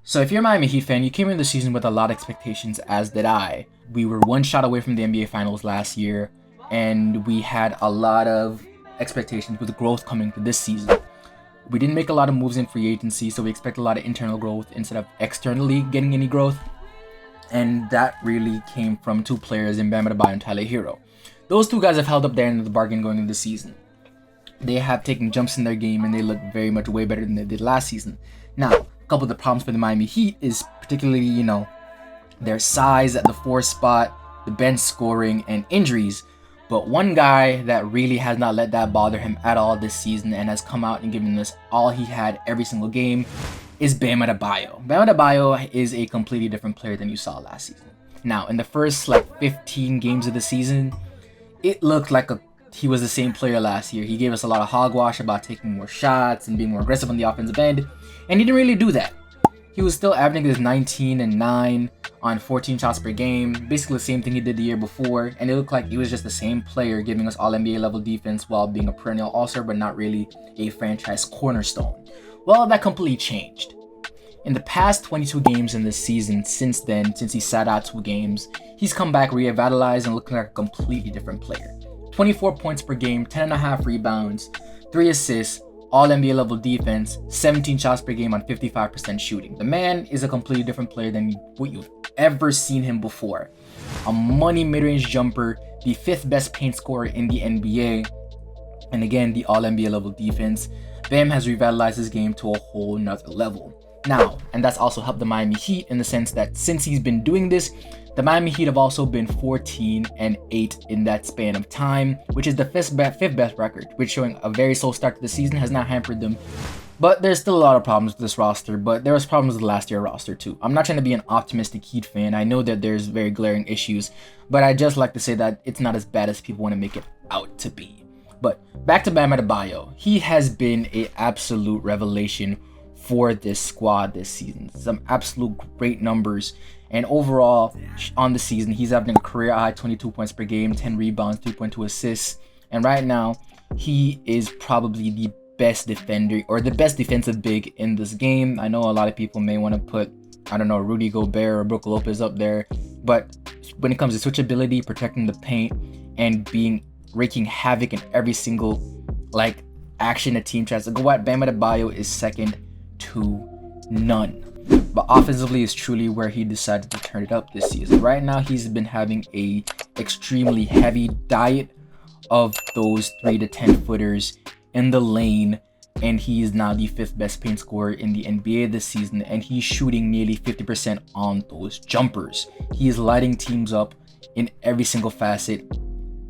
So if you're a Miami Heat fan, you came into the season with a lot of expectations, as did I. We were one shot away from the NBA Finals last year, and we had a lot of expectations with growth coming to this season. We didn't make a lot of moves in free agency, so we expect a lot of internal growth instead of externally getting any growth. And that really came from two players in Bam Adebayo and Tyler Hero. Those two guys have held up their end of the bargain going into the season. They have taken jumps in their game, and they look very much way better than they did last season. Now, a couple of the problems for the Miami Heat is particularly, their size at the 4 spot, the bench scoring, and injuries. But one guy that really has not let that bother him at all this season and has come out and given us all he had every single game is Bam Adebayo. Bam Adebayo is a completely different player than you saw last season. Now, in the first 15 games of the season, it looked like he was the same player last year. He gave us a lot of hogwash about taking more shots and being more aggressive on the offensive end, and he didn't really do that. He was still averaging his 19 and 9 on 14 shots per game, basically the same thing he did the year before, and it looked like he was just the same player giving us all NBA level defense while being a perennial all-star, but not really a franchise cornerstone. Well, that completely changed. In the past 22 games in this season, since he sat out 2 games, he's come back revitalized and looking like a completely different player. 24 points per game, 10.5 rebounds, 3 assists, all NBA level defense, 17 shots per game on 55% shooting. The man is a completely different player than what you've ever seen him before. A money mid-range jumper, the 5th best paint scorer in the NBA, and again, the all NBA level defense. Bam has revitalized his game to a whole nother level. Now, and that's also helped the Miami Heat in the sense that since he's been doing this, the Miami Heat have also been 14-8 in that span of time, which is the 5th best record, which showing a very slow start to the season has not hampered them. But there's still a lot of problems with this roster, but there was problems with the last year roster too. I'm not trying to be an optimistic Heat fan. I know that there's very glaring issues, but I just like to say that it's not as bad as people want to make it out to be. But back to Bam Adebayo. He has been an absolute revelation for this squad this season. Some absolute great numbers. And overall, on the season, he's having a career high 22 points per game, 10 rebounds, 3.2 assists. And right now, he is probably the best defender or the best defensive big in this game. I know a lot of people may want to put, Rudy Gobert or Brook Lopez up there. But when it comes to switchability, protecting the paint, and wreaking havoc in every single action a team tries to go at, Bam Adebayo is second to none. But offensively is truly where he decided to turn it up this season. Right now, he's been having a extremely heavy diet of those 3 to 10 footers in the lane, and he is now the 5th best paint scorer in the NBA this season, and he's shooting nearly 50% on those jumpers. He is lighting teams up in every single facet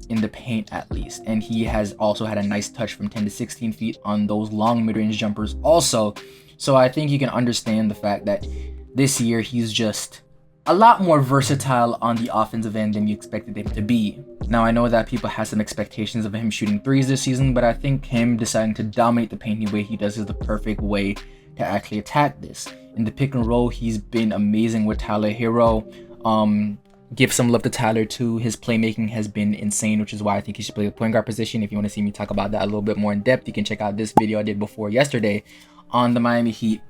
in the paint at least, and he has also had a nice touch from 10 to 16 feet on those long mid-range jumpers also. So I think you can understand the fact that this year he's just a lot more versatile on the offensive end than you expected him to be. Now, I know that people have some expectations of him shooting 3s this season, but I think him deciding to dominate the paint the way he does is the perfect way to actually attack this. In the pick and roll, he's been amazing with Tyler Hero. Give some love to Tyler too. His playmaking has been insane, which is why I think he should play the point guard position. If you want to see me talk about that a little bit more in depth, you can check out this video I did before yesterday on the Miami Heat,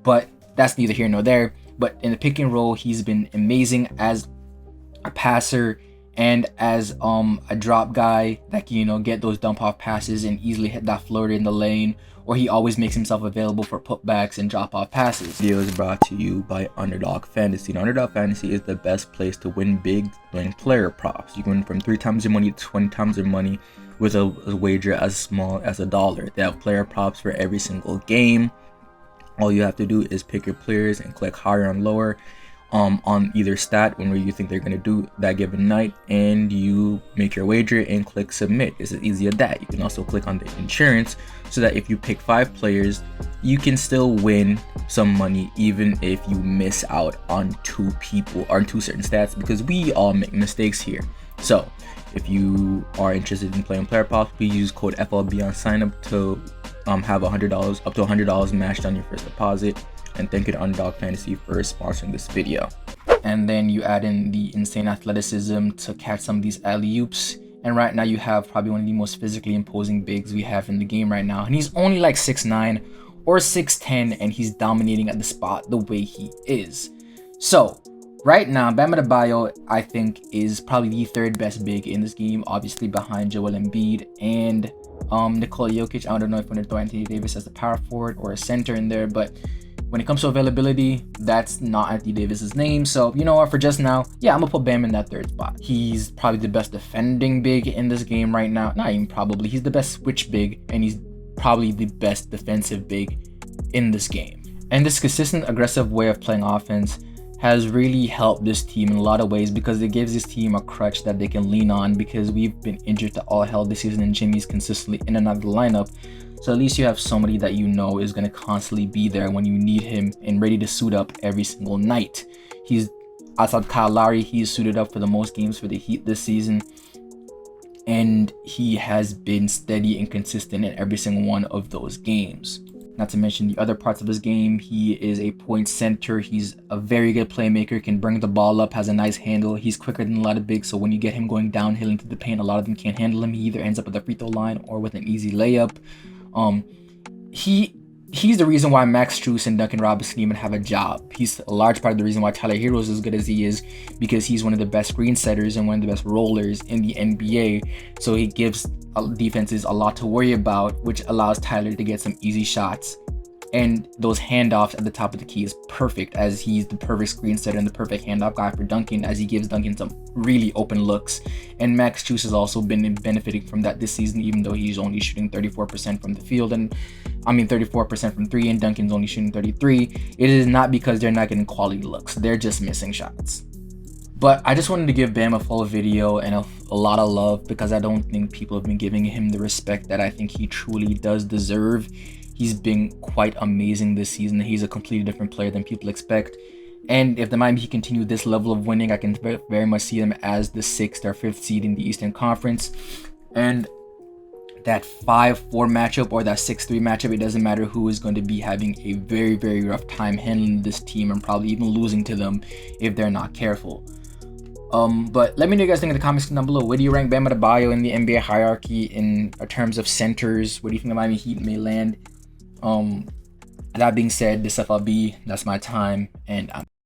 but that's neither here nor there. But in the pick and roll, he's been amazing as a passer and as a drop guy that can get those dump off passes and easily hit that floater in the lane, or he always makes himself available for putbacks and drop off passes. This video is brought to you by Underdog Fantasy. Now, Underdog Fantasy is the best place to win big playing player props. You can win from 3 times your money to 20 times your money with a wager as small as $1. They have player props for every single game. All you have to do is pick your players and click higher and lower on either stat whenever you think they're going to do that given night, and you make your wager and click submit. It's as easy as that. You can also click on the insurance so that if you pick 5 players, you can still win some money even if you miss out on 2 people or 2 certain stats, because we all make mistakes here. So if you are interested in playing player props, please use code FLB on sign up to have $100 up to $100 matched on your first deposit. And thank you to Underdog Fantasy for sponsoring this video. And then you add in the insane athleticism to catch some of these alley-oops. And right now you have probably one of the most physically imposing bigs we have in the game right now. And he's only 6'9", or 6'10", and he's dominating at the spot the way he is. So right now, Bam Adebayo, I think, is probably the third best big in this game, obviously behind Joel Embiid and Nikola Jokic. I don't know if I'm going to throw Anthony Davis as a power forward or a center in there, but when it comes to availability, that's not Anthony Davis's name. So you know what, for just now, yeah, I'm gonna put Bam in that third spot. He's probably the best defending big in this game right now. Not even probably, he's the best switch big, and he's probably the best defensive big in this game. And this consistent aggressive way of playing offense has really helped this team in a lot of ways, because it gives this team a crutch that they can lean on, because we've been injured to all hell this season and Jimmy's consistently in and out of the lineup. So at least you have somebody that you know is going to constantly be there when you need him and ready to suit up every single night. He's outside Kyle Lowry, he's suited up for the most games for the Heat this season, and he has been steady and consistent in every single one of those games. Not to mention the other parts of his game. He is a point center. He's a very good playmaker, can bring the ball up, has a nice handle. He's quicker than a lot of bigs, so when you get him going downhill into the paint, a lot of them can't handle him. He either ends up at the free throw line or with an easy layup. He's the reason why Max Strus and Duncan Robinson even have a job. He's a large part of the reason why Tyler Hero is as good as he is, because he's one of the best screen setters and one of the best rollers in the NBA. So he gives defenses a lot to worry about, which allows Tyler to get some easy shots. And those handoffs at the top of the key is perfect, as he's the perfect screen setter and the perfect handoff guy for Duncan, as he gives Duncan some really open looks. And Max Strus has also been benefiting from that this season, even though he's only shooting 34% from the field, and 34% from three, and Duncan's only shooting 33. It is not because they're not getting quality looks, they're just missing shots. But I just wanted to give Bam a full video and a lot of love, because I don't think people have been giving him the respect that I think he truly does deserve. He's been quite amazing this season. He's a completely different player than people expect. And if the Miami Heat continue this level of winning, I can very much see them as the 6th or 5th seed in the Eastern Conference. And that 5-4 matchup or that 6-3 matchup, it doesn't matter who is going to be having a very, very rough time handling this team, and probably even losing to them if they're not careful. But let me know what you guys think in the comments down below. Where do you rank Bam Adebayo in the NBA hierarchy in terms of centers? Where do you think the Miami Heat may land? That being said, this FLB, that's my time, and I'm